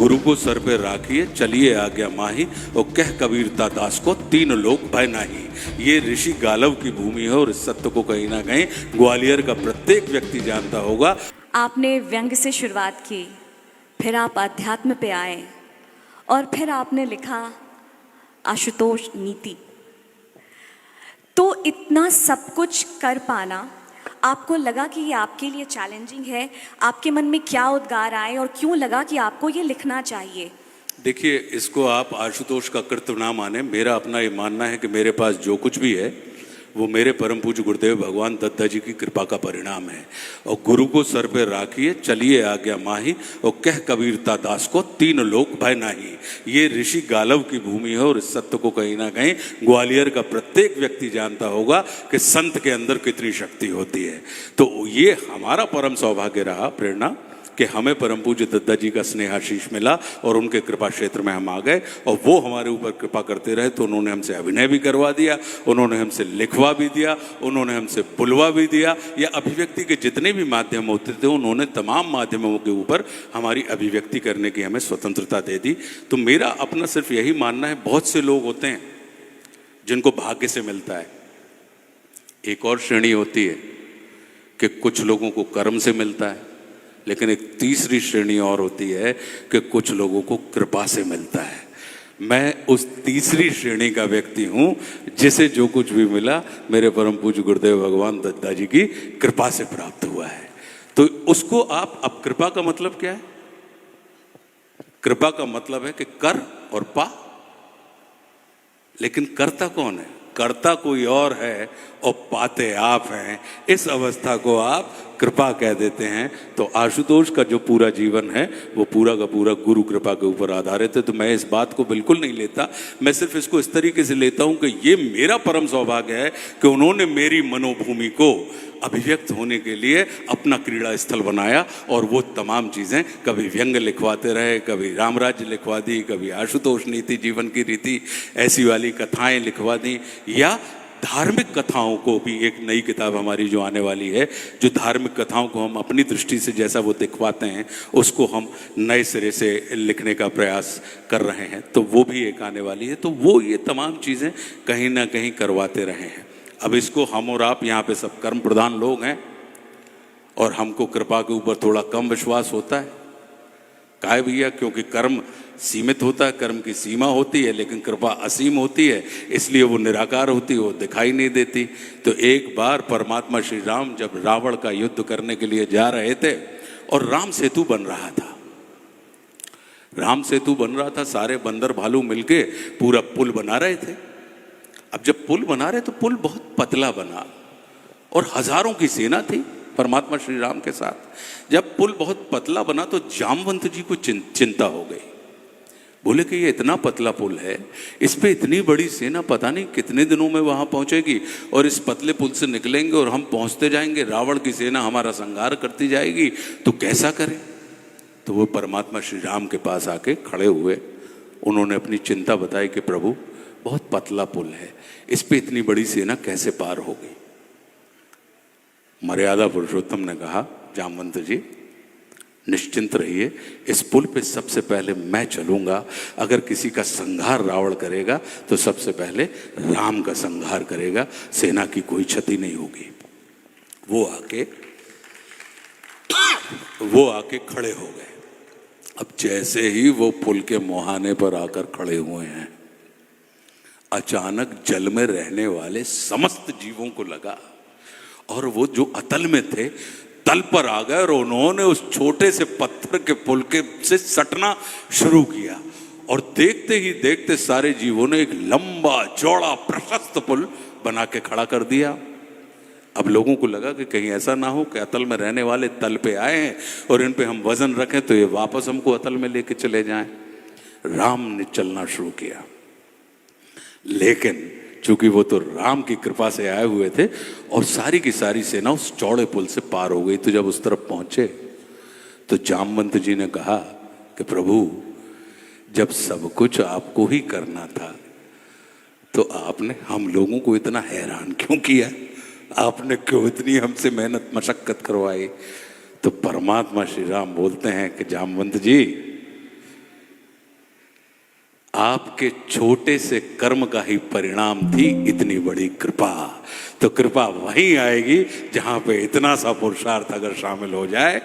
गुरु को सर पे राखिए, चलिए आ गया माही, और कह कबीरता दास को तीन लोग भय नाही। ये ऋषि गालव की भूमि है और इस सत्य को कहीं ना कहीं ग्वालियर का प्रत्येक व्यक्ति जानता होगा। आपने व्यंग से शुरुआत की, फिर आप अध्यात्म पे आए और फिर आपने लिखा आशुतोष नीति। तो इतना सब कुछ कर पाना, आपको लगा कि ये आपके लिए चैलेंजिंग है? आपके मन में क्या उद्गार आए और क्यों लगा कि आपको ये लिखना चाहिए? देखिए, इसको आप आशुतोष का कृत्य ना माने, मेरा अपना ये मानना है कि मेरे पास जो कुछ भी है वो मेरे परम पूज्य गुरुदेव भगवान दत्ता जी की कृपा का परिणाम है। और गुरु को सर पे राखिए, चलिए आ गया माही, और कह कबीरता दास को तीन लोग भय नाही। ये ऋषि गालव की भूमि है और इस सत्य को कहीं ना कहीं ग्वालियर का प्रत्येक व्यक्ति जानता होगा कि संत के अंदर कितनी शक्ति होती है। तो ये हमारा परम सौभाग्य रहा, प्रेरणा, कि हमें परम पूज्य दत्ता जी का स्नेहाशीष मिला और उनके कृपा क्षेत्र में हम आ गए, और वो हमारे ऊपर कृपा करते रहे। तो उन्होंने हमसे अभिनय भी करवा दिया, उन्होंने हमसे लिखवा भी दिया, उन्होंने हमसे बुलवा भी दिया, या अभिव्यक्ति के जितने भी माध्यम होते थे उन्होंने तमाम माध्यमों के ऊपर हमारी अभिव्यक्ति करने की हमें स्वतंत्रता दे दी। तो मेरा अपना सिर्फ यही मानना है, बहुत से लोग होते हैं जिनको भाग्य से मिलता है, एक और श्रेणी होती है कि कुछ लोगों को कर्म से मिलता है, लेकिन एक तीसरी श्रेणी और होती है कि कुछ लोगों को कृपा से मिलता है। मैं उस तीसरी श्रेणी का व्यक्ति हूं जिसे जो कुछ भी मिला मेरे परम पूज्य गुरुदेव भगवान दत्ता जी की कृपा से प्राप्त हुआ है। तो उसको आप, अब कृपा का मतलब क्या है? कृपा का मतलब है कि कर और पा, लेकिन करता कौन है? करता कोई और है और पाते आप हैं। इस अवस्था को आप कृपा कह देते हैं। तो आशुतोष का जो पूरा जीवन है वो पूरा का पूरा गुरु कृपा के ऊपर आधारित है। तो मैं इस बात को बिल्कुल नहीं लेता, मैं सिर्फ इसको इस तरीके से लेता हूं कि ये मेरा परम सौभाग्य है कि उन्होंने मेरी मनोभूमि को अभिव्यक्त होने के लिए अपना क्रीड़ा स्थल बनाया, और वो तमाम चीज़ें कभी व्यंग लिखवाते रहे, कभी रामराज्य लिखवा दी, कभी आशुतोष नीति जीवन की रीति ऐसी वाली कथाएं लिखवा दी, या धार्मिक कथाओं को भी एक नई किताब हमारी जो आने वाली है, जो धार्मिक कथाओं को हम अपनी दृष्टि से जैसा वो दिखवाते हैं उसको हम नए सिरे से लिखने का प्रयास कर रहे हैं। तो वो भी एक आने वाली है। तो वो ये तमाम चीज़ें कहीं ना कहीं करवाते रहे हैं। अब इसको हम और आप यहाँ पे सब कर्म प्रधान लोग हैं और हमको कृपा के ऊपर थोड़ा कम विश्वास होता है। काहे भैया? क्योंकि कर्म सीमित होता है, कर्म की सीमा होती है, लेकिन कृपा असीम होती है, इसलिए वो निराकार होती है, वो दिखाई नहीं देती। तो एक बार परमात्मा श्री राम जब रावण का युद्ध करने के लिए जा रहे थे और राम सेतु बन रहा था, राम सेतु बन रहा था, सारे बंदर भालू मिलके पूरा पुल बना रहे थे। अब जब पुल बना रहे तो पुल बहुत पतला बना और हजारों की सेना थी परमात्मा श्री राम के साथ। जब पुल बहुत पतला बना तो जामवंत जी को चिंता हो गई। बोले कि ये इतना पतला पुल है, इस पे इतनी बड़ी सेना पता नहीं कितने दिनों में वहां पहुंचेगी, और इस पतले पुल से निकलेंगे और हम पहुंचते जाएंगे, रावण की सेना हमारा संहार करती जाएगी, तो कैसा करें? तो वो परमात्मा श्री राम के पास आके खड़े हुए, उन्होंने अपनी चिंता बताई कि प्रभु बहुत पतला पुल है, इस पे इतनी बड़ी सेना कैसे पार होगी? मर्यादा पुरुषोत्तम ने कहा, जामवंत जी निश्चिंत रहिए, इस पुल पे सबसे पहले मैं चलूंगा। अगर किसी का संहार रावण करेगा तो सबसे पहले राम का संहार करेगा, सेना की कोई क्षति नहीं होगी। वो आके खड़े हो गए। अब जैसे ही वो पुल के मुहाने पर आकर खड़े हुए हैं, अचानक जल में रहने वाले समस्त जीवों को लगा, और वो जो अतल में थे तल पर आ गए, और उन्होंने उस छोटे से पत्थर के पुल के से सटना शुरू किया, और देखते ही देखते सारे जीवों ने एक लंबा चौड़ा प्रशस्त पुल बना के खड़ा कर दिया। अब लोगों को लगा कि कहीं ऐसा ना हो कि अतल में रहने वाले तल पे आए हैं और इन पे हम वजन रखें तो ये वापस हमको अतल में लेके चले जाएं। राम ने चलना शुरू किया, लेकिन चूंकि वो तो राम की कृपा से आए हुए थे और सारी की सारी सेना उस चौड़े पुल से पार हो गई। तो जब उस तरफ पहुंचे तो जामवंत जी ने कहा कि प्रभु, जब सब कुछ आपको ही करना था तो आपने हम लोगों को इतना हैरान क्यों किया? आपने क्यों इतनी हमसे मेहनत मशक्कत करवाई? तो परमात्मा श्री राम बोलते हैं कि जामवंत जी, आपके छोटे से कर्म का ही परिणाम थी इतनी बड़ी कृपा। तो कृपा वहीं आएगी जहां पे इतना सा पुरुषार्थ अगर शामिल हो जाए